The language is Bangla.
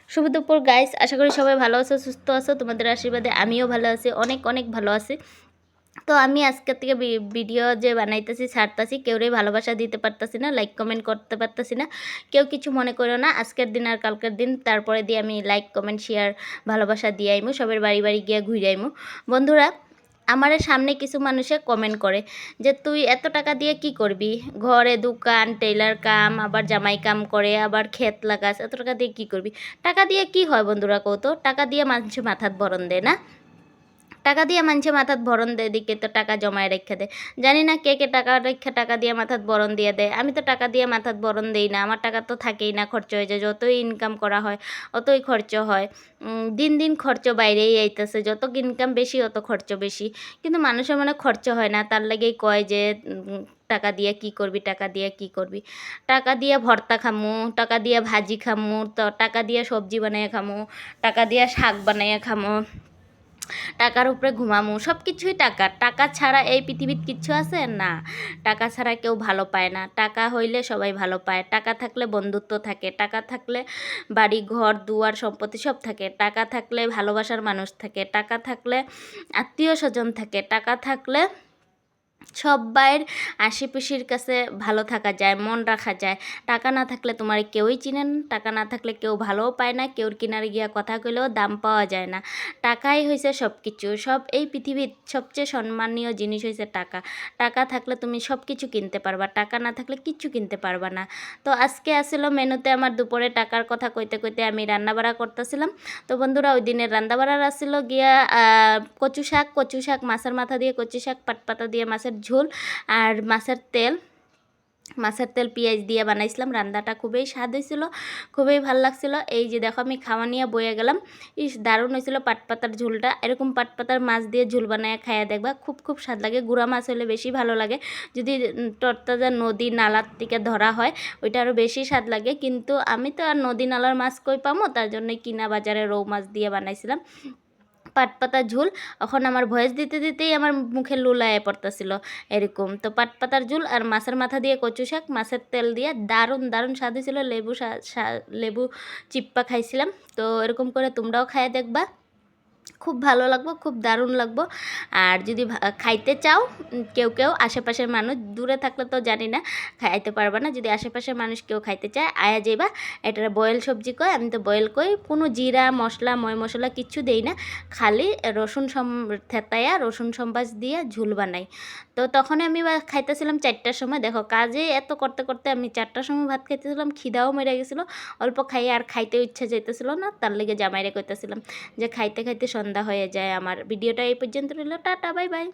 শুভ দুপুর গাইস, আশা করি সবাই ভালো আছো, সুস্থ আছো। তোমাদের আশীর্বাদে আমিও ভালো আছি, অনেক অনেক ভালো আছি। তো আমি আজকের থেকে ভিডিও যে বানাইতেছি ছাড়তাছি, কেউরেই ভালোবাসা দিতে পারতাছি না, লাইক কমেন্ট করতে পারতাছি না। কেউ কিছু মনে করো না, আজকের দিন আর কালকের দিন তারপরে দিয়ে আমি লাইক কমেন্ট শেয়ার ভালোবাসা দিয়ে আইমু, সবের বাড়ি বাড়ি গিয়ে ঘুরে আইমু। বন্ধুরা, আমার সামনে কিছু মানুষে কমেন্ট করে যে তুই এত টাকা দিয়ে কি করবি, ঘরে দোকান টেইলার কাম, আবার জামাই কাম করে, আবার ক্ষেত লাগাস, এত টাকা দিয়ে কি করবি? টাকা দিয়ে কি হয় বন্ধুরা, কত টাকা দিয়ে মানুষ মাথাত ভরণ দেয় না? টাকা দিয়ে মানুষে মাথাত ভরণ দেয় দিকে তো টাকা জমায় রেখে দেয়। জানি না কে কে টাকা রেখে টাকা দিয়ে মাথাত ভরণ দিয়ে দেয়। আমি তো টাকা দিয়ে মাথাত ভরণ দিই না, আমার টাকা তো থাকেই না, খরচ হয়ে যায়। যতই ইনকাম করা হয় অতই খরচ হয়। দিন দিন খরচ বাইরেই আইতেছে, যত ইনকাম বেশি অত খরচ বেশি। কিন্তু মানুষের মনে খরচ হয় না, তার লাগেই কয় যে টাকা দিয়ে কি করবি, টাকা দিয়ে কি করবি। টাকা দিয়ে ভর্তা খামু, টাকা দিয়ে ভাজি খামু, তো টাকা দিয়ে সবজি বানাইয়া খামু, টাকা দিয়ে শাক বানাইয়া খামু, টাকার উপরে ঘুমামু, সব কিছুই টাকা। টাকা ছাড়া এই পৃথিবীত কিচ্ছু আছে না। টাকা ছাড়া কেউ ভালো পায় না। টাকা হইলে সবাই ভালো পায়। টাকা থাকলে বন্ধুত্ব থাকে, টাকা থাকলে বাড়ি ঘর দুয়ার সম্পত্তি সব থাকে, টাকা থাকলে ভালোবাসার মানুষ থাকে, টাকা থাকলে আত্মীয় স্বজন থাকে, টাকা থাকলে সব্বাইয়ের আশেপাশের কাছে ভালো থাকা যায়, মন রাখা যায়। টাকা না থাকলে তোমার কেউই চিনে না, টাকা না থাকলে কেউ ভালোও পায় না, কেউর কিনারে গিয়া কথা কইলেও দাম পাওয়া যায় না। টাকাই হয়েছে সব কিছু। সব এই পৃথিবীর সবচেয়ে সম্মানীয় জিনিস হয়েছে টাকা। টাকা থাকলে তুমি সব কিছু কিনতে পারবা, টাকা না থাকলে কিচ্ছু কিনতে পারবা না। তো আজকে আসলো মেনুতে আমার দুপুরে টাকার কথা কইতে কইতে আমি রান্নাবাড়া করতেছিলাম। তো বন্ধুরা, ওই দিনের রান্নাবাড়ার আসলো গিয়া কচু শাক, মাছের মাথা দিয়ে কচু শাক, পাটপাতা দিয়ে মাছের ঝোল, আর মাছের তেল পেঁয়াজ দিয়ে বানাইছিলাম। রান্নাটা খুবই স্বাদ হয়েছিল, খুবই ভালো লাগছিল। এই যে দেখো আমি খাওয়া নিয়ে বয়ে গেলাম। দারুণ হয়েছিল পাটপাতার ঝোলটা। এরকম পাটপাতার মাছ দিয়ে ঝোল বানায় খাইয়া দেখবা, খুব খুব স্বাদ লাগে। গুঁড়া মাছ হলে বেশি ভালো লাগে, যদি তরতাজা নদী নালার থেকে ধরা হয় ওইটা আরও বেশি স্বাদ লাগে। কিন্তু আমি তো আর নদী নালার মাছ কই পামো, তার জন্যই কিনা বাজারে রৌ মাছ দিয়ে বানাইছিলাম পাটপাতার ঝোল। এখন আমার ভয়েস দিতে দিতেই আমার মুখে লুলায়ে পড়তেছিল এরকম। তো পাটপাতার ঝোল আর মাছের মাথা দিয়ে কচু শাক, মাছের তেল দিয়ে দারুণ দারুণ স্বাদ হয়েছিল। লেবু চিপ্পা খাইছিলাম। তো এরকম করে তোমরাও খাইয়ে দেখবা, খুব ভালো লাগবো, খুব দারুণ লাগবো। আর যদি খাইতে চাও, কেউ কেউ আশেপাশের মানুষ, দূরে থাকলে তো জানি না খাইতে পারবা না, যদি আশেপাশের মানুষ কেউ খাইতে চায় আয়া যাইবা। এটা বয়েল সবজি কয়, আমি তো বয়েল কই, কোনো জিরা মশলা ময় মশলা কিচ্ছু দেই না, খালি রসুন থেতাইয়া রসুন সম্বাস দিয়ে ঝুল বানাই। তো তখন আমি খাইতেছিলাম 4টার সময়। দেখো কাজে এত করতে করতে আমি 4টার সময় ভাত খাইতেছিলাম, খিদাও মেরে গেছিলো। অল্প খাইয়ে আর খাইতে ইচ্ছা যাইতেছিল না, তার লেগে জামাইরে কইতেছিলাম যে খাইতে খাইতে সন্ধ্যা হয়ে যায় আমার। ভিডিওটা এই পর্যন্ত রইল, টাটা বাই বাই।